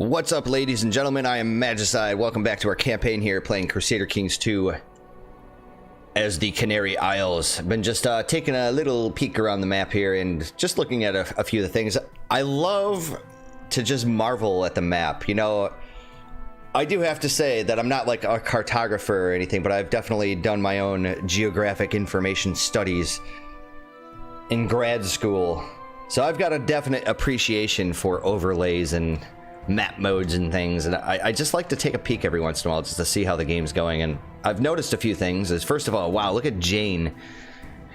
What's up, ladies and gentlemen? I am Magicide. Welcome back to our campaign here, playing Crusader Kings II as the Canary Isles. I've been just taking a little peek around the map here and just looking at a few of the things. I love to just marvel at the map. You know, I do have to say that I'm not like a cartographer or anything, but I've definitely done my own geographic information studies in grad school. So I've got a definite appreciation for overlays and map modes and things, and I just like to take a peek every once in a while just to see how the game's going. And I've noticed a few things. Is first of all, wow, look at Jane.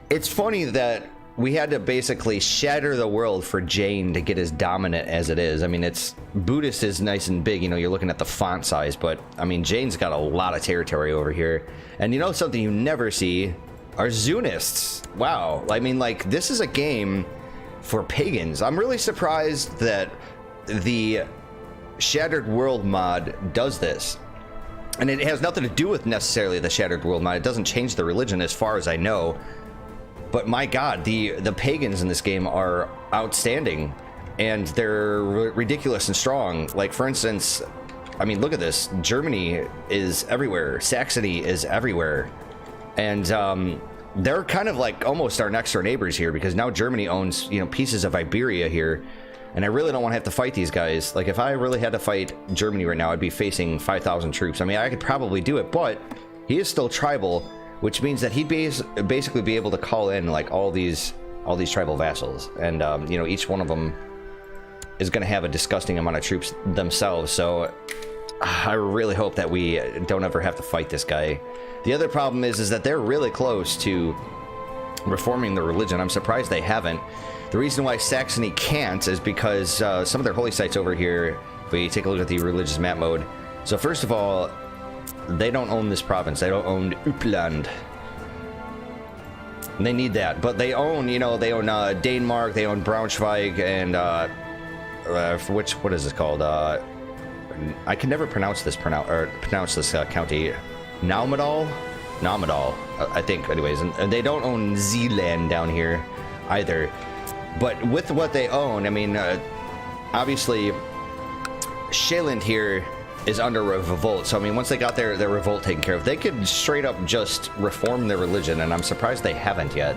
It's funny that we had to basically shatter the world for Jane to get as dominant as it is. I mean, it's Buddhist is nice and big, you know, you're looking at the font size, but I mean, Jane's got a lot of territory over here. And you know something you never see are Zunists. Wow, I mean, like, this is a game for pagans. I'm really surprised that the Shattered World mod does this, and it has nothing to do with necessarily the Shattered World mod. It doesn't change the religion as far as I know, but my god, the pagans in this game are outstanding, and they're ridiculous and strong. Like, for instance, I mean, look at this. Germany is everywhere, Saxony is everywhere, and they're kind of like almost our next door neighbors here, because now Germany owns, you know, pieces of Iberia here. And I really don't want to have to fight these guys. Like, if I really had to fight Germany right now, I'd be facing 5,000 troops. I mean, I could probably do it, but he is still tribal, which means that he'd basically be able to call in like all these tribal vassals, and you know, each one of them is going to have a disgusting amount of troops themselves. So I really hope that we don't ever have to fight this guy. The other problem is that they're really close to reforming the religion. I'm surprised they haven't. The reason why Saxony can't is because some of their holy sites over here, if we take a look at the religious map mode. So first of all, they don't own this province. They don't own Uppland. They need that. But they own, you know, they own Denmark, they own Braunschweig, and what is this called? I can never pronounce this county. Naumedal, I think, anyways. And they don't own Zeeland down here either. But with what they own, I mean, obviously, Shaland here is under a revolt. So, I mean, once they got their revolt taken care of, they could straight up just reform their religion, and I'm surprised they haven't yet.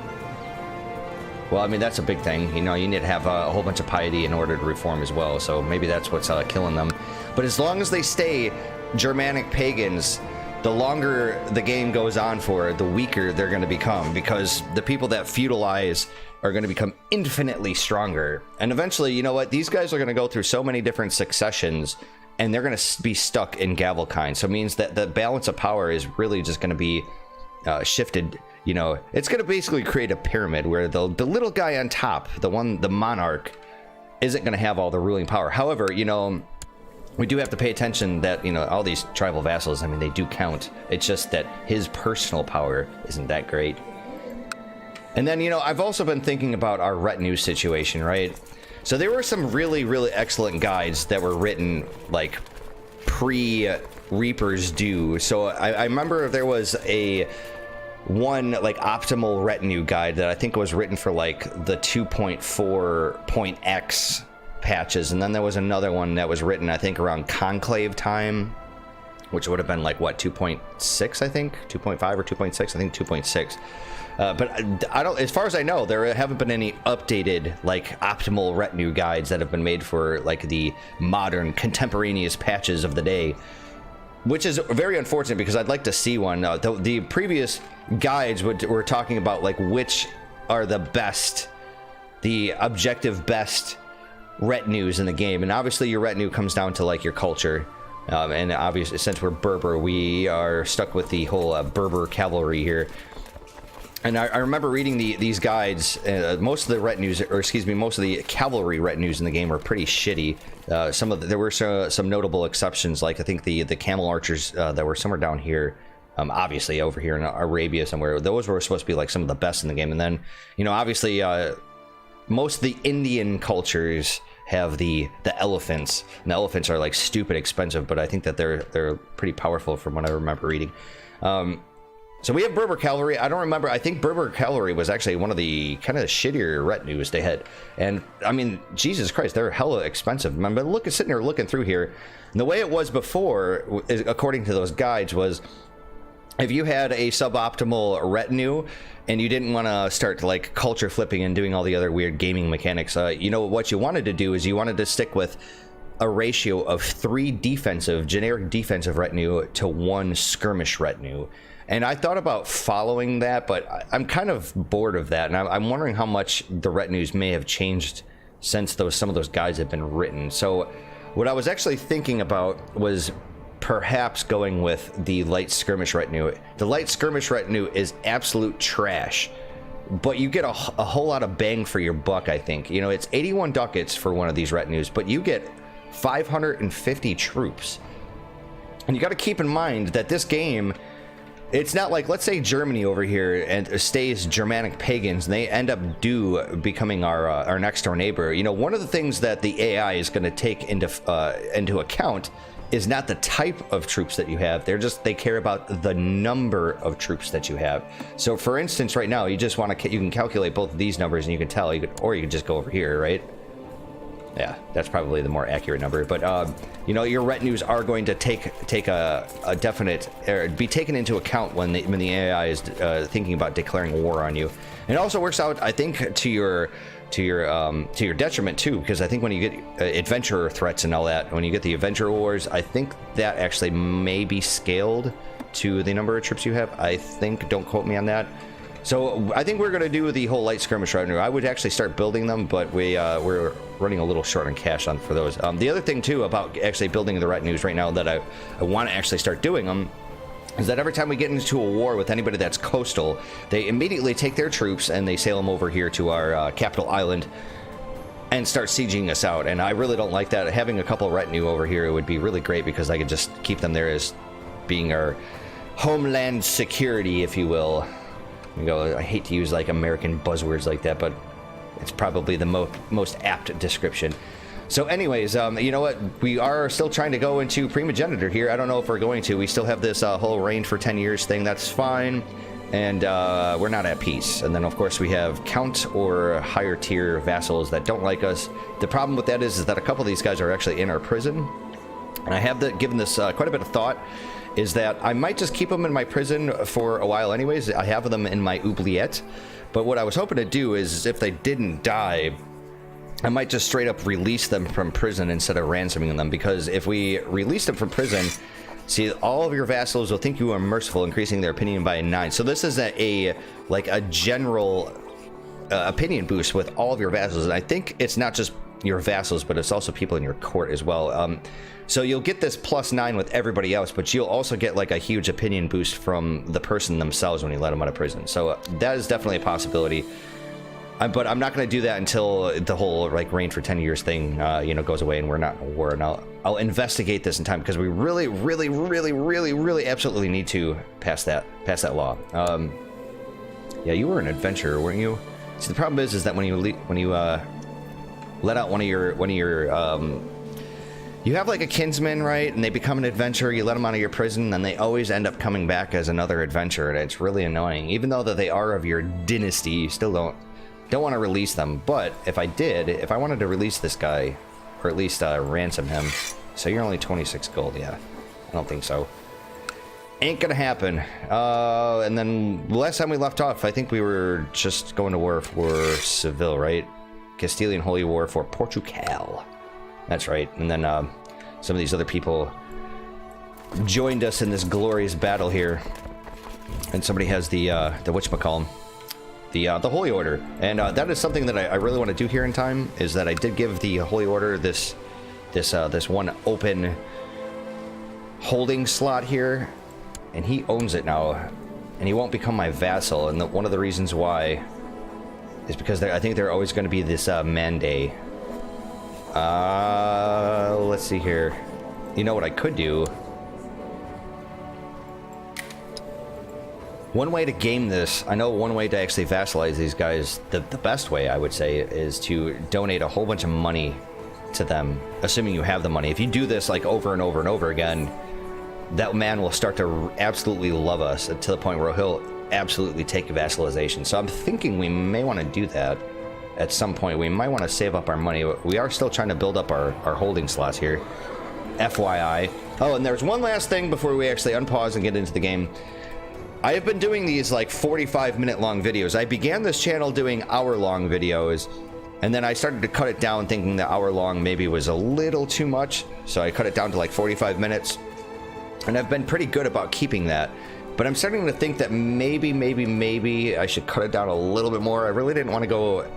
Well, I mean, that's a big thing. You know, you need to have a whole bunch of piety in order to reform as well, so maybe that's what's killing them. But as long as they stay Germanic pagans, the longer the game goes on for, the weaker they're going to become, because the people that feudalize are going to become infinitely stronger. And eventually, you know what, these guys are going to go through so many different successions, and they're going to be stuck in Gavelkind. So it means that the balance of power is really just going to be shifted. You know, it's going to basically create a pyramid where the little guy on top, the monarch, isn't going to have all the ruling power. However, you know, we do have to pay attention that, you know, all these tribal vassals, I mean, they do count. It's just that his personal power isn't that great. And then, you know, I've also been thinking about our retinue situation, right? So there were some really, really excellent guides that were written, like, pre-Reaper's Due. So I remember there was one, like, optimal retinue guide that I think was written for, like, the 2.4.x patches, and then there was another one that was written, I think, around Conclave time, which would have been like, what, 2.6, I think, 2.5 or 2.6, I think 2.6. But I don't, as far as I know, there haven't been any updated, like, optimal retinue guides that have been made for, like, the modern contemporaneous patches of the day, which is very unfortunate, because I'd like to see one. The previous guides were talking about, like, which are the best, the objective best retinues in the game, and obviously your retinue comes down to, like, your culture, and obviously, since we're Berber, we are stuck with the whole Berber cavalry here. And I remember reading these guides. Most of the retinues, or excuse me, most of the cavalry retinues in the game are pretty shitty. There were some notable exceptions, like I think the camel archers that were somewhere down here, obviously over here in Arabia somewhere. Those were supposed to be like some of the best in the game. And then, you know, obviously most of the Indian cultures have the elephants, and the elephants are like stupid expensive, but I think that they're pretty powerful from what I remember reading. So we have Berber Cavalry. I don't remember. I think Berber Cavalry was actually one of the kind of shittier retinues they had. And I mean, Jesus Christ, they're hella expensive. Remember, sitting here looking through here. And the way it was before, according to those guides, was if you had a suboptimal retinue and you didn't want to start like culture flipping and doing all the other weird gaming mechanics, you know, what you wanted to do is you wanted to stick with a ratio of 3 generic defensive retinue to 1 skirmish retinue. And I thought about following that, but I'm kind of bored of that. And I'm wondering how much the retinues may have changed since some of those guides have been written. So what I was actually thinking about was perhaps going with the light skirmish retinue. The light skirmish retinue is absolute trash, but you get a whole lot of bang for your buck, I think. You know, it's 81 ducats for one of these retinues, but you get 550 troops. And you got to keep in mind that this game, it's not like, let's say Germany over here and stays Germanic pagans and they end up becoming our next door neighbor. You know, one of the things that the AI is going to take into account is not the type of troops that you have. They care about the number of troops that you have. So for instance, right now, you can calculate both of these numbers and you can tell, or you can just go over here, right? Yeah, that's probably the more accurate number. But you know, your retinues are going to take a definite, or be taken into account when the AI is thinking about declaring war on you. And it also works out, I think, to your detriment too, because I think when you get adventurer threats and all that, when you get the adventurer wars, I think that actually may be scaled to the number of troops you have. I think, don't quote me on that. So I think we're going to do the whole light skirmish retinue. I would actually start building them, but we're running a little short on cash for those. The other thing too about actually building the retinues right now that I want to actually start doing them is that every time we get into a war with anybody that's coastal, they immediately take their troops and they sail them over here to our capital island and start sieging us out. And I really don't like that. Having a couple of retinue over here would be really great because I could just keep them there as being our homeland security, if you will. I hate to use like American buzzwords like that, but it's probably the most apt description. So anyways, you know what? We are still trying to go into primogeniture here. I don't know if we're going to. We still have this whole reign for 10 years thing. That's fine. And we're not at peace. And then, of course, we have count or higher tier vassals that don't like us. The problem with that is that a couple of these guys are actually in our prison. And I have given this quite a bit of thought. Is that I might just keep them in my prison for a while anyways. I have them in my oubliette. But what I was hoping to do is if they didn't die, I might just straight up release them from prison instead of ransoming them. Because if we release them from prison, see, all of your vassals will think you are merciful, increasing their opinion by 9. So this is a general opinion boost with all of your vassals. And I think it's not just your vassals, but it's also people in your court as well. So you'll get this +9 with everybody else, but you'll also get like a huge opinion boost from the person themselves when you let them out of prison. So that is definitely a possibility. But I'm not going to do that until the whole like reign for 10 years thing, goes away and we're not in a war. And I'll investigate this in time because we really, really, really, really, really absolutely need to pass that law. Yeah, you were an adventurer, weren't you? See, the problem is that when you let out one of your you have like a kinsman, right? And they become an adventurer. You let them out of your prison, and they always end up coming back as another adventurer. And it's really annoying. Even though that they are of your dynasty, you still don't want to release them. But if I wanted to release this guy, or at least ransom him, so you're only 26 gold. Yeah, I don't think so. Ain't gonna happen. And then last time we left off, I think we were just going to war for Seville, right? Castilian Holy War for Portugal. That's right. And then some of these other people joined us in this glorious battle here. And somebody has the whatchamacallem, the Holy Order. And that is something that I really want to do here in time, is that I did give the Holy Order this one open holding slot here. And he owns it now. And he won't become my vassal. And one of the reasons why is because I think they're always going to be this mandate. Let's see here. You know what I could do? One way to game this, I know one way to actually vassalize these guys, the best way I would say, is to donate a whole bunch of money to them, assuming you have the money. If you do this like over and over and over again, that man will start to absolutely love us to the point where he'll absolutely take vassalization. So I'm thinking we may want to do that at some point. We might want to save up our money. We are still trying to build up our holding slots here, FYI. Oh, and there's one last thing before we actually unpause and get into the game. I have been doing these like 45-minute long videos. I began this channel doing hour-long videos, and then I started to cut it down thinking the hour-long maybe was a little too much, so I cut it down to like 45 minutes, and I've been pretty good about keeping that. But I'm starting to think that maybe I should cut it down a little bit more. I really didn't want to go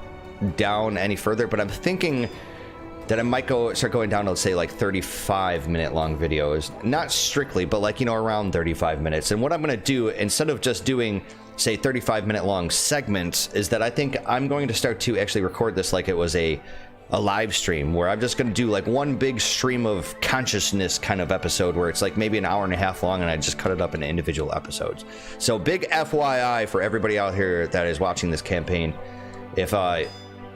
down any further, but I'm thinking that I might start going down to, let's say, like 35-minute long videos. Not strictly, but like, you know, around 35 minutes. And what I'm going to do, instead of just doing, say, 35-minute long segments, is that I think I'm going to start to actually record this like it was a live stream, where I'm just going to do like one big stream of consciousness kind of episode where it's like maybe an hour and a half long, and I just cut it up into individual episodes. So big FYI for everybody out here that is watching this campaign. If I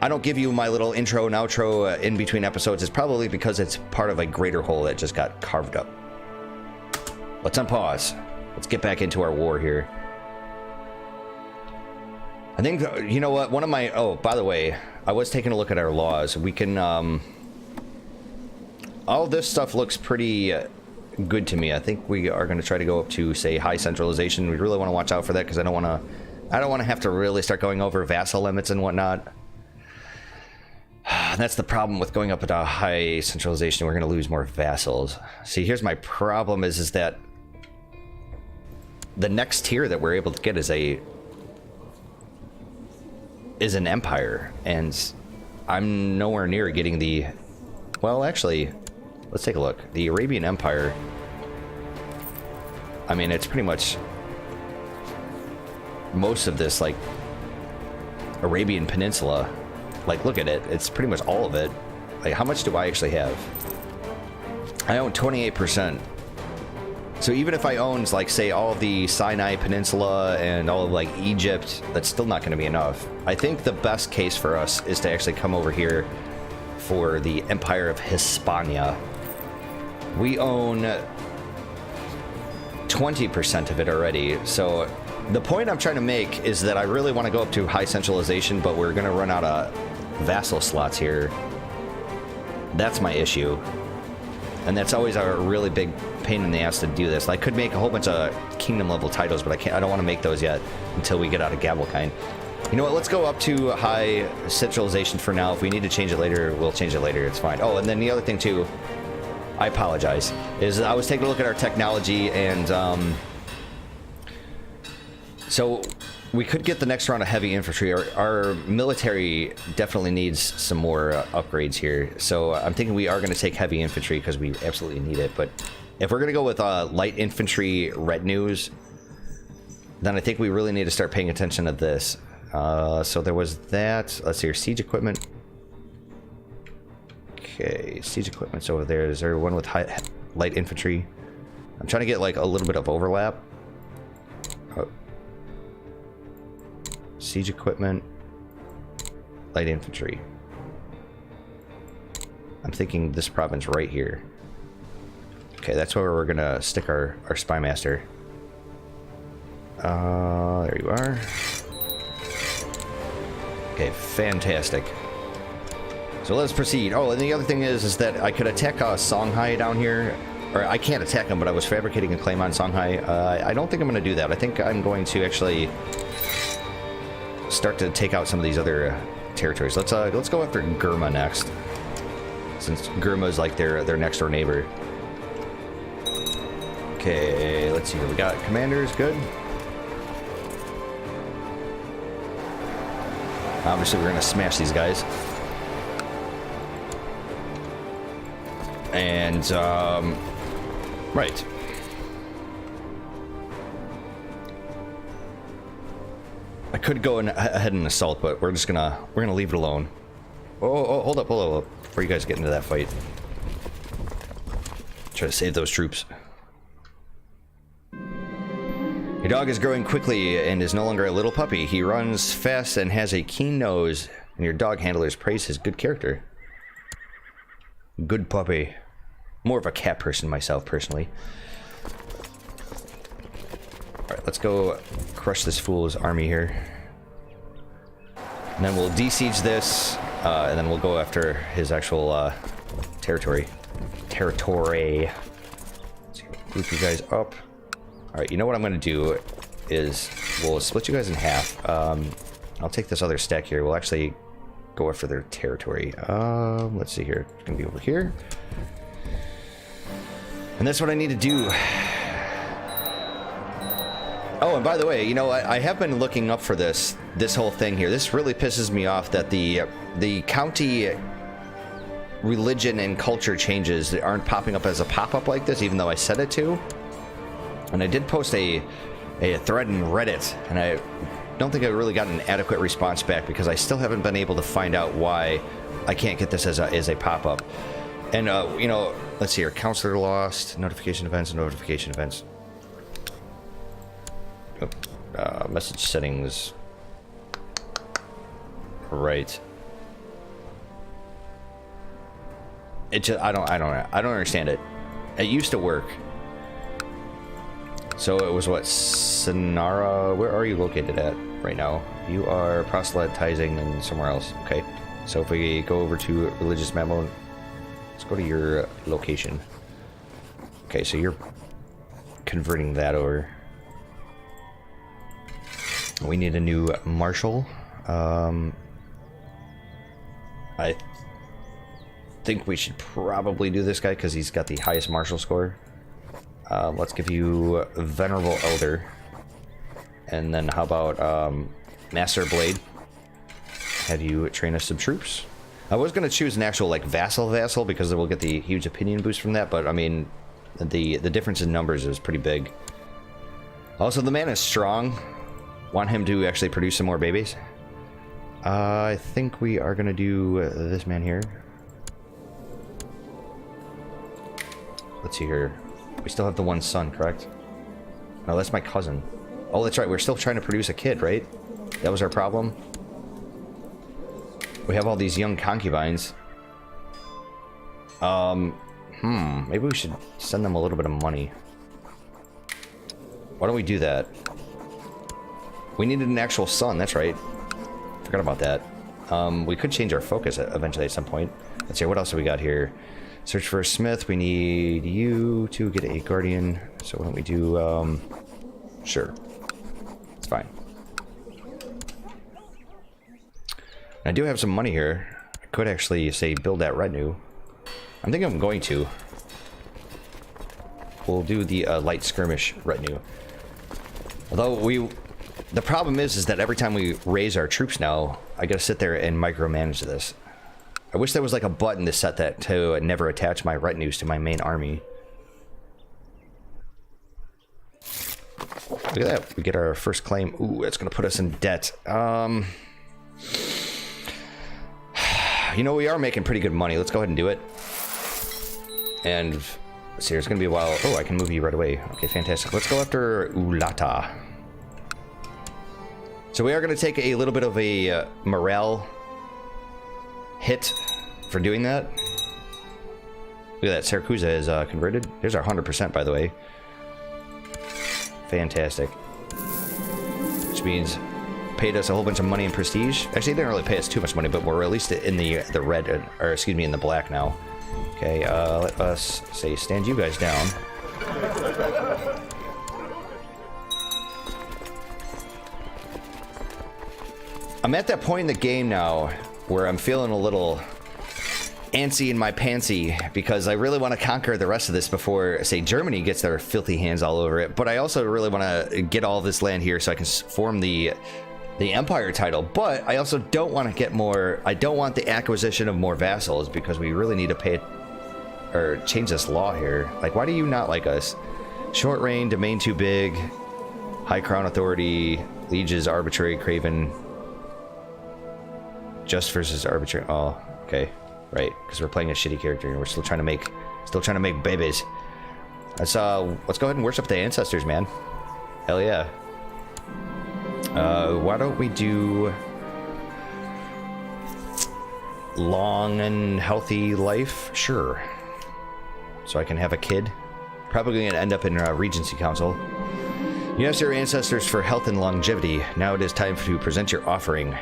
don't give you my little intro and outro in between episodes, it's probably because it's part of a greater whole that just got carved up. Let's unpause. Let's get back into our war here. I think, you know what, one of my, oh, by the way, I was taking a look at our laws. We can, all this stuff looks pretty good to me. I think we are going to try to go up to, say, high centralization. We really want to watch out for that, because I don't want to have to really start going over vassal limits and whatnot. That's the problem with going up at a high centralization. We're going to lose more vassals. See, here's my problem is that the next tier that we're able to get is an empire, and I'm nowhere near getting the, well, actually, let's take a look. The Arabian Empire, I mean, it's pretty much most of this, like, Arabian Peninsula. Like, look at it. It's pretty much all of it. Like, how much do I actually have? I own 28%. So even if I owned, like, say, all of the Sinai Peninsula and all of, like, Egypt, that's still not going to be enough. I think the best case for us is to actually come over here for the Empire of Hispania. We own 20% of it already. So the point I'm trying to make is that I really want to go up to high centralization, but we're going to run out of vassal slots here. That's my issue. And that's always a really big pain in the ass to do this. I could make a whole bunch of kingdom level titles, but I don't want to make those yet until we get out of Gavelkind. You know what, let's go up to high centralization for now. If we need to change it later, we'll change it later. It's fine. Oh, and then the other thing too, I apologize, is I was taking a look at our technology, and so we could get the next round of heavy infantry. Our military definitely needs some more upgrades here. So I'm thinking we are going to take heavy infantry because we absolutely need it. But if we're going to go with light infantry retinues, then I think we really need to start paying attention to this. So there was that. Let's see here. Siege equipment. Okay, siege equipment's over there. Is there one with light infantry? I'm trying to get like a little bit of overlap. Oh. Siege equipment, light infantry. I'm thinking this province right here. Okay, that's where we're gonna stick our spy master. There you are. Okay, fantastic. So let's proceed. Oh, and the other thing is that I could attack Songhai down here. Or I can't attack them, but I was fabricating a claim on Songhai. I don't think I'm going to do that. I think I'm going to actually start to take out some of these other territories. Let's go after Gurma next, since Gurma is like their next door neighbor. Okay, let's see here. We got commanders. Good. Obviously, we're going to smash these guys. And, right. I could go ahead and assault, but we're gonna leave it alone. Oh, hold up, before you guys get into that fight. Try to save those troops. Your dog is growing quickly and is no longer a little puppy. He runs fast and has a keen nose, and your dog handlers praise his good character. Good puppy. More of a cat person myself, personally. Alright, let's go crush this fool's army here. And then we'll de-siege this, and then we'll go after his actual territory. Let's group you guys up. Alright, you know what I'm going to do is we'll split you guys in half. I'll take this other stack here. We'll actually go after their territory. Let's see here. It's going to be over here. And that's what I need to do. Oh, and by the way, you know, I have been looking up for this whole thing here. This really pisses me off that the county religion and culture changes aren't popping up as a pop-up like this, even though I said it to. And I did post a thread in Reddit, and I don't think I really got an adequate response back because I still haven't been able to find out why I can't get this as a pop-up. And, you know, let's see here. Counselor lost. Notification events. Message settings. Right. It just, I don't understand it. It used to work. So it was what, Sonara? Where are you located at right now? You are proselytizing in somewhere else. Okay. So if we go over to religious map mode, let's go to your location. Okay, so you're converting that over. We need a new marshal. I think we should probably do this guy because he's got the highest martial score. Let's give you Venerable Elder. And then how about Master Blade? Have you train us some troops? I was going to choose an actual like vassal because we'll get the huge opinion boost from that, but I mean the difference in numbers is pretty big. Also, the man is strong. Want him to actually produce some more babies. I think we are going to do this man here. Let's see here. We still have the one son, correct? No, that's my cousin. Oh, that's right. We're still trying to produce a kid, right? That was our problem. We have all these young concubines. Maybe we should send them a little bit of money. Why don't we do that? We needed an actual son, that's right. Forgot about that. We could change our focus eventually at some point. Let's see, what else do we got here? Search for a smith. We need you to get a guardian. So why don't we do, sure. It's fine. I do have some money here. I could actually, say, build that retinue. I'm thinking I'm going to. We'll do the light skirmish retinue. Although the problem is that every time we raise our troops now, I gotta sit there and micromanage this. I wish there was like a button to set that to never attach my retinues to my main army. Look at that. We get our first claim. Ooh, that's gonna put us in debt. You know, we are making pretty good money. Let's go ahead and do it. And let's see, it's gonna be a while. Oh, I can move you right away. Okay, fantastic. Let's go after Ulata. So we are going to take a little bit of a morale hit for doing that. Look at that, Saracusa is converted. There's our 100%, by the way. Fantastic. Which means paid us a whole bunch of money and prestige. Actually, they didn't really pay us too much money, but we're at least in the red, or excuse me, in the black now. Okay, let us say stand you guys down. I'm at that point in the game now where I'm feeling a little antsy in my pantsy because I really want to conquer the rest of this before, say, Germany gets their filthy hands all over it. But I also really want to get all this land here so I can form the Empire title. But I also don't want to get more. I don't want the acquisition of more vassals because we really need to pay or change this law here. Like, why do you not like us? Short reign, domain too big, high crown authority, lieges arbitrary, craven. Just versus arbitrary. Oh, okay, right. Because we're playing a shitty character and we're still trying to make babies. Let's go ahead and worship the ancestors, man. Hell yeah. Why don't we do long and healthy life? Sure. So I can have a kid. Probably going to end up in Regency Council. You asked your ancestors for health and longevity. Now it is time to present your offering.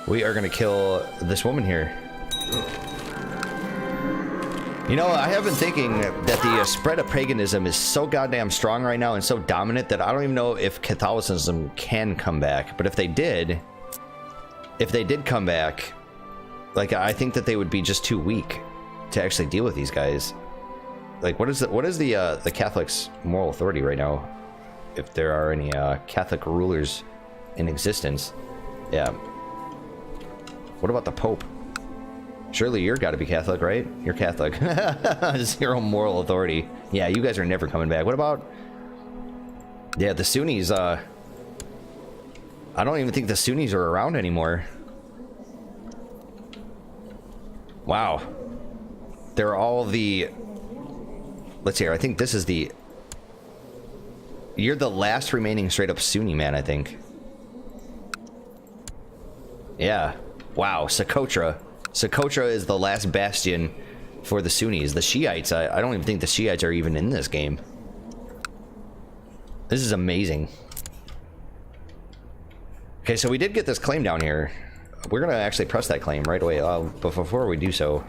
We are going to kill this woman here. You know, I have been thinking that the spread of paganism is so goddamn strong right now and so dominant that I don't even know if Catholicism can come back. But if they did come back, like, I think that they would be just too weak to actually deal with these guys. Like, what is the Catholics' moral authority right now? If there are any Catholic rulers in existence. Yeah. What about the Pope? Surely you're got to be Catholic, right? You're Catholic. Zero moral authority. Yeah, you guys are never coming back. What about... Yeah, the Sunnis, I don't even think the Sunnis are around anymore. Wow. They're all the... Let's see here. I think this is the... You're the last remaining straight-up Sunni man, I think. Yeah. Wow, Socotra. Socotra is the last bastion for the Sunnis. The Shiites, I don't even think the Shiites are even in this game. This is amazing. Okay, so we did get this claim down here. We're going to actually press that claim right away. But before we do so...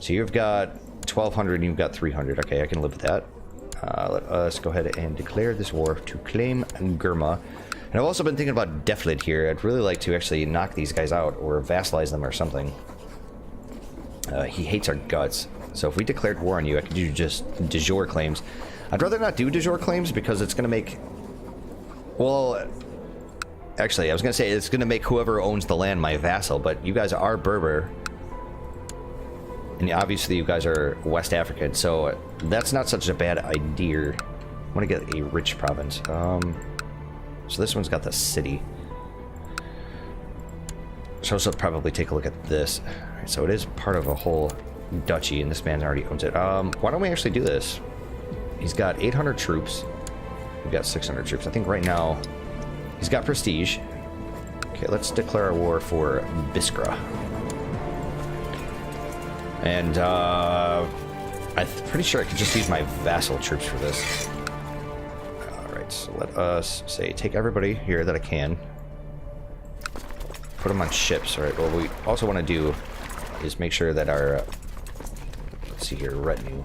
So you've got 1,200 and you've got 300. Okay, I can live with that. Let us go ahead and declare this war to claim Gurma. And I've also been thinking about Deflid here. I'd really like to actually knock these guys out or vassalize them or something. He hates our guts. So if we declared war on you, I could do just de jure claims. I'd rather not do de jure claims because it's going to make... Well, actually, I was going to say it's going to make whoever owns the land my vassal, but you guys are Berber. And obviously you guys are West African, so that's not such a bad idea. I want to get a rich province. So this one's got the city. So I'll probably take a look at this. Right, so it is part of a whole duchy, and this man already owns it. Why don't we actually do this? He's got 800 troops. We've got 600 troops. I think right now he's got prestige. Okay, let's declare our war for Biskra. And I'm pretty sure I could just use my vassal troops for this. Alright, so let us say take everybody here that I can. Put them on ships. Alright, what we also want to do is make sure that our let's see here, retinue.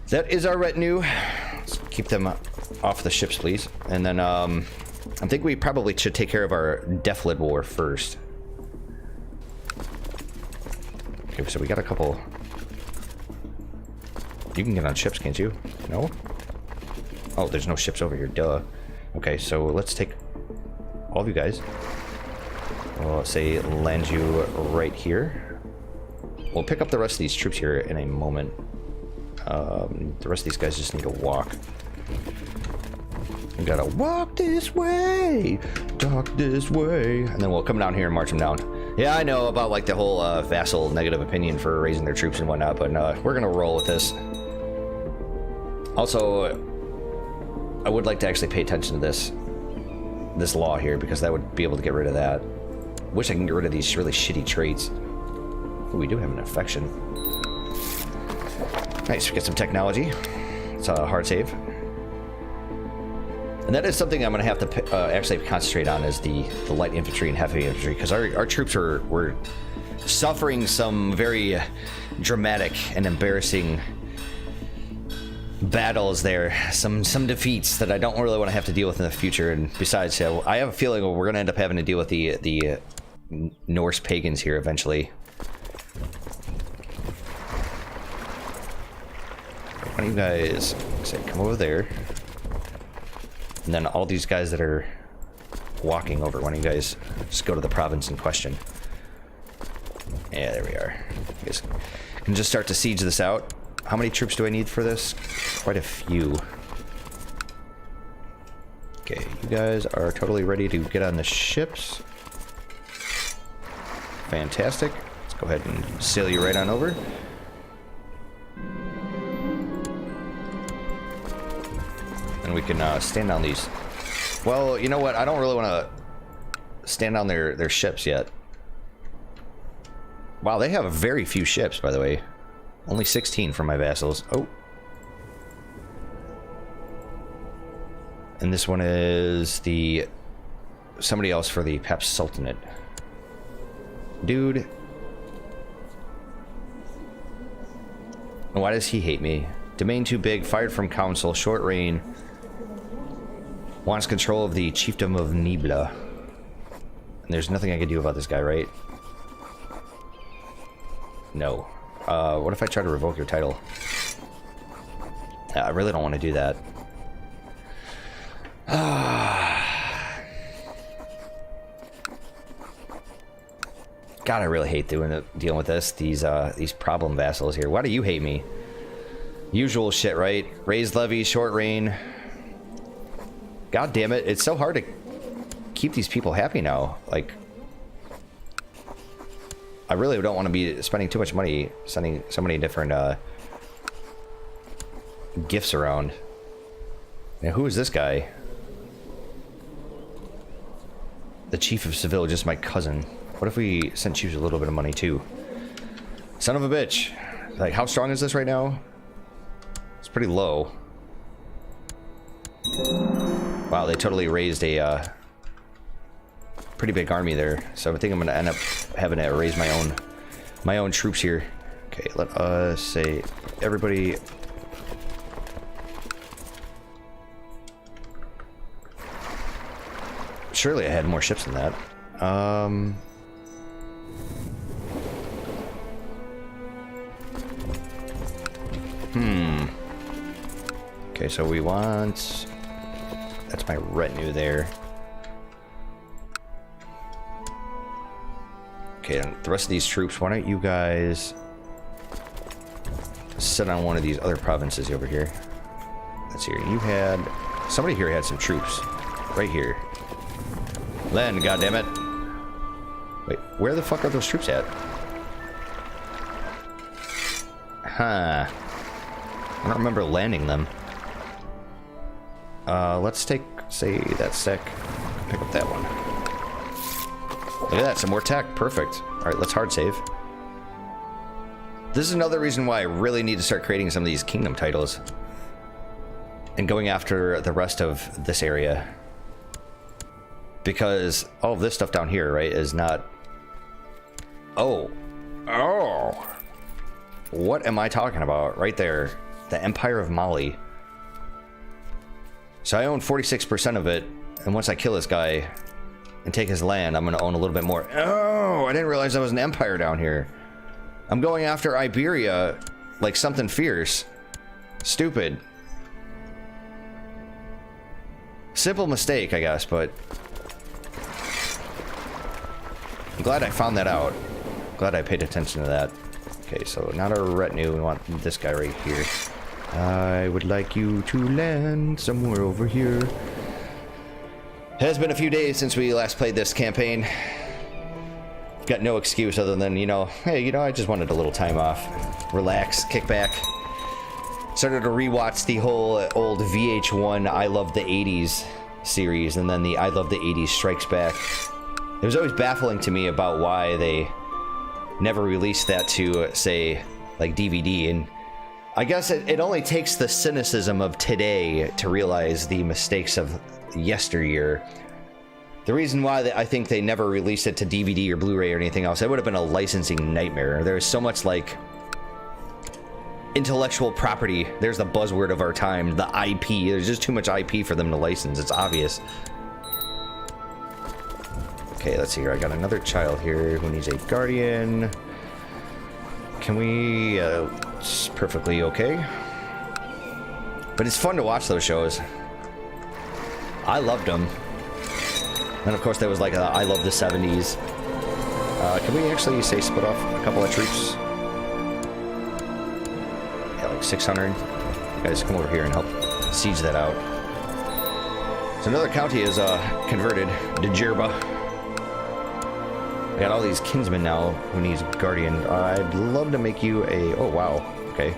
That is our retinue. Let's keep them off the ships, please. And then I think we probably should take care of our Deflid war first. Okay, so we got a couple... You can get on ships, can't you? No? Oh, there's no ships over here, duh. Okay, so let's take all of you guys. We'll say land you right here. We'll pick up the rest of these troops here in a moment. The rest of these guys just need to walk. We gotta walk this way, talk this way, and then we'll come down here and march them down. Yeah, I know about like the whole vassal negative opinion for raising their troops and whatnot, but we're gonna roll with this. Also, I would like to actually pay attention to this law here, because that would be able to get rid of that. Wish I can get rid of these really shitty traits. Ooh, we do have an infection. Nice, we get some technology. It's a hard save. And that is something I'm going to have to actually concentrate on, is the light infantry and heavy infantry, because our troops were suffering some very dramatic and embarrassing battles there. Some defeats that I don't really want to have to deal with in the future. And besides, I have a feeling we're going to end up having to deal with the Norse pagans here eventually. Why don't you guys say come over there? And then all these guys that are walking over, why don't you guys just go to the province in question? Yeah, there we are. You guys can just start to siege this out. How many troops do I need for this? Quite a few. Okay, you guys are totally ready to get on the ships. Fantastic. Let's go ahead and sail you right on over. And we can stand on these. Well, you know what? I don't really want to stand on their ships yet. Wow, they have very few ships, by the way. Only 16 for my vassals. Oh, And this one is the somebody else for the Pep Sultanate. Dude. Why does he hate me? Domain too big, fired from council, short reign. Wants control of the chiefdom of Nibla. And there's nothing I can do about this guy, right? No. What if I try to revoke your title? I really don't want to do that. God, I really hate dealing with this. These problem vassals here. Why do you hate me? Usual shit, right? Raised levy, short reign. God damn it! It's so hard to keep these people happy now. Like, I really don't want to be spending too much money sending so many different gifts around. Now, who is this guy? The chief of Seville, just my cousin. What if we sent you a little bit of money too? Son of a bitch. Like, how strong is this right now? It's pretty low. Wow, they totally raised a pretty big army there. So I think I'm gonna end up having to raise my own troops here. Okay, let us say everybody. Surely I had more ships than that. Okay, so we want... That's my retinue there. Okay, and the rest of these troops, why don't you guys sit on one of these other provinces over here? Let's see here. You had... Somebody here had some troops. Right here. Land, goddammit. Wait, where the fuck are those troops at? Huh. I don't remember landing them. Let's take, say, that sec. Pick up that one. Look at that, some more tech. Perfect. Alright, let's hard save. This is another reason why I really need to start creating some of these kingdom titles. And going after the rest of this area. Because all of this stuff down here, right, is not... Oh. Oh. What am I talking about? Right there. The Empire of Mali. So I own 46% of it, and once I kill this guy and take his land, I'm going to own a little bit more. Oh, I didn't realize there was an empire down here. I'm going after Iberia like something fierce. Stupid. Simple mistake, I guess, but... I'm glad I found that out. Glad I paid attention to that. Okay, so not our retinue. We want this guy right here. I would like you to land somewhere over here. It has been a few days since we last played this campaign. Got no excuse other than, you know, hey, you know, I just wanted a little time off. Relax, kick back. Started to rewatch the whole old VH1 I Love the 80s series, and then the I Love the 80s Strikes Back. It was always baffling to me about why they never released that to, say, like DVD, and I guess it only takes the cynicism of today to realize the mistakes of yesteryear. The reason why I think they never released it to DVD or Blu-ray or anything else, it would have been a licensing nightmare. There's so much, like, intellectual property. There's the buzzword of our time, the IP. There's just too much IP for them to license. It's obvious. Okay, let's see here. I got another child here who needs a guardian. Can we... it's perfectly okay. But it's fun to watch those shows. I loved them. And of course there was like a I Love the 70s. Can we actually, say, split off a couple of troops? Yeah, like 600. You guys come over here and help siege that out. So another county is converted. Djerba. I got all these kinsmen now who needs a guardian. I'd love to make you a... Oh, wow. Okay.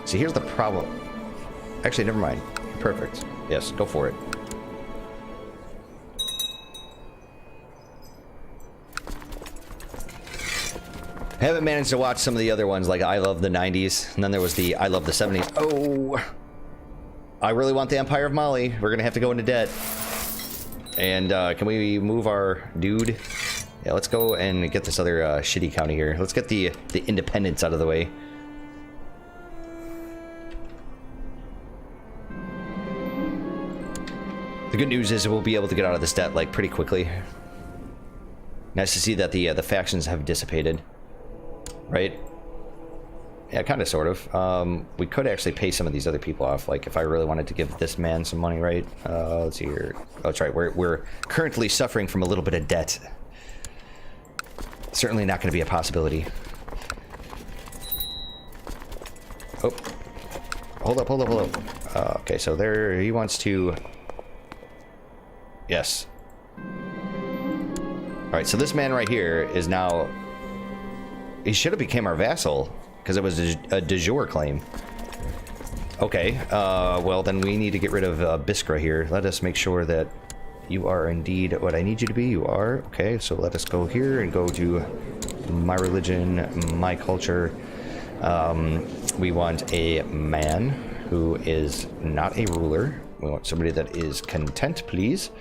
See, here's the problem. Actually, never mind. Perfect. Yes, go for it. I haven't managed to watch some of the other ones, like I Love the 90s, and then there was the I Love the 70s. Oh! I really want the Empire of Mali. We're gonna have to go into debt. And can we move our dude? Yeah, let's go and get this other shitty county here. Let's get the independence out of the way. The good news is we'll be able to get out of this debt like pretty quickly. Nice to see that the factions have dissipated, right? Yeah, kind of, sort of. We could actually pay some of these other people off, like if I really wanted to give this man some money, right? Let's see here. Oh, that's right. We're currently suffering from a little bit of debt. Certainly not going to be a possibility. Oh, hold up. Okay, so there he wants to. Yes. All right, so this man right here is now. He should have became our vassal. Because it was a de jure claim. Okay, well then we need to get rid of Biskra here. Let us make sure that you are indeed what I need you to be. You are. Okay, so let us go here and go to my religion, my culture. We want a man who is not a ruler. We want somebody that is content, please.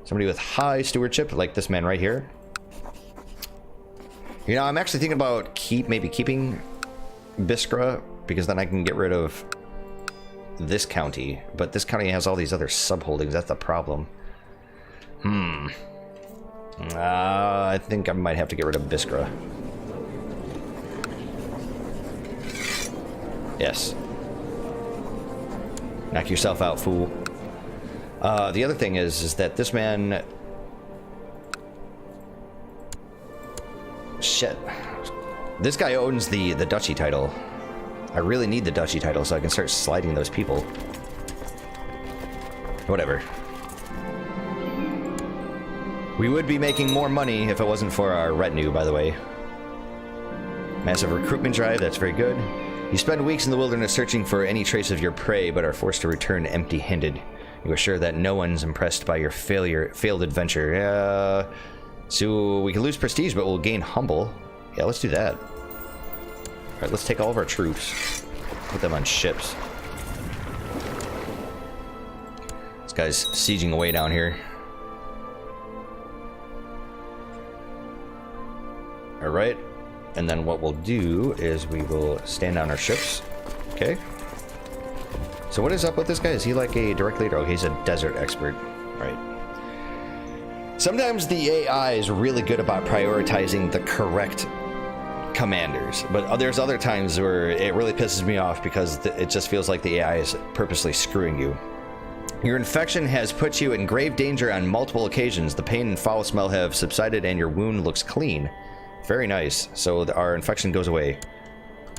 Somebody with high stewardship, like this man right here. You know, I'm actually thinking about maybe keeping Biskra, because then I can get rid of this county, but this county has all these other subholdings. That's the problem. I think I might have to get rid of Biskra. Yes. Knock yourself out, fool. The other thing is that this man. Shit. This guy owns the duchy title. I really need the duchy title so I can start sliding those people. Whatever. We would be making more money if it wasn't for our retinue, by the way. Massive recruitment drive, that's very good. You spend weeks in the wilderness searching for any trace of your prey, but are forced to return empty-handed. You are sure that no one's impressed by your failed adventure. So we can lose prestige, but we'll gain humble. Yeah, let's do that. Alright, let's take all of our troops. Put them on ships. This guy's sieging away down here. Alright. And then what we'll do is we will stand on our ships. Okay. So what is up with this guy? Is he like a direct leader? Oh, he's a desert expert. Right. Sometimes the AI is really good about prioritizing the correct commanders, but there's other times where it really pisses me off because it just feels like the AI is purposely screwing you. Your infection has put you in grave danger on multiple occasions. The pain and foul smell have subsided and your wound looks clean. Very nice. So our infection goes away.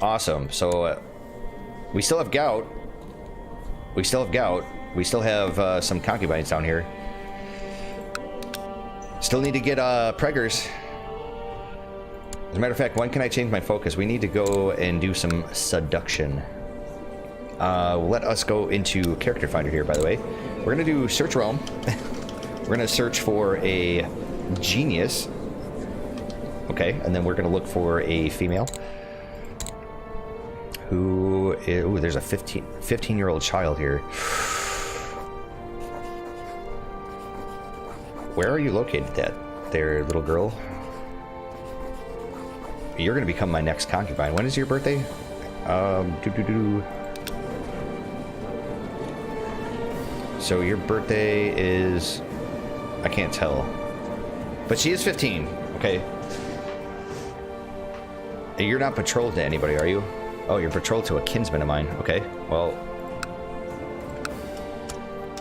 Awesome. So we still have gout. We still have some concubines down here. Still need to get preggers. As a matter of fact, when can I change my focus? We need to go and do some seduction. Let us go into character finder here, by the way. We're gonna do search realm. We're gonna search for a genius. Okay, and then we're gonna look for a female. Who is, ooh, there's a 15-year-old child here. Where are you located at, there, little girl? You're gonna become my next concubine. When is your birthday? So your birthday is... I can't tell. But she is 15, okay? You're not betrothed to anybody, are you? Oh, you're betrothed to a kinsman of mine. Okay, well...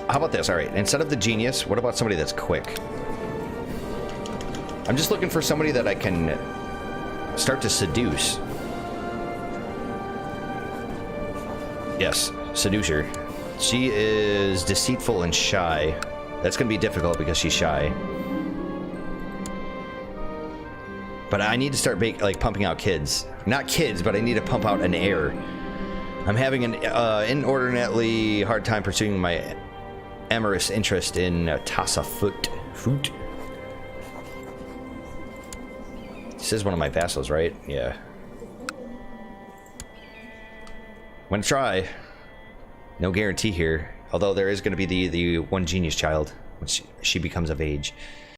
How about this? Alright, instead of the genius, what about somebody that's quick? I'm just looking for somebody that I can start to seduce. Yes, seducer. She is deceitful and shy. That's gonna be difficult because she's shy. But I need to start pumping out kids. Not kids, but I need to pump out an heir. I'm having an inordinately hard time pursuing my amorous interest in Tassa Foot. This is one of my vassals, right? Yeah. I'm gonna try. No guarantee here. Although there is going to be the one genius child, which she becomes of age.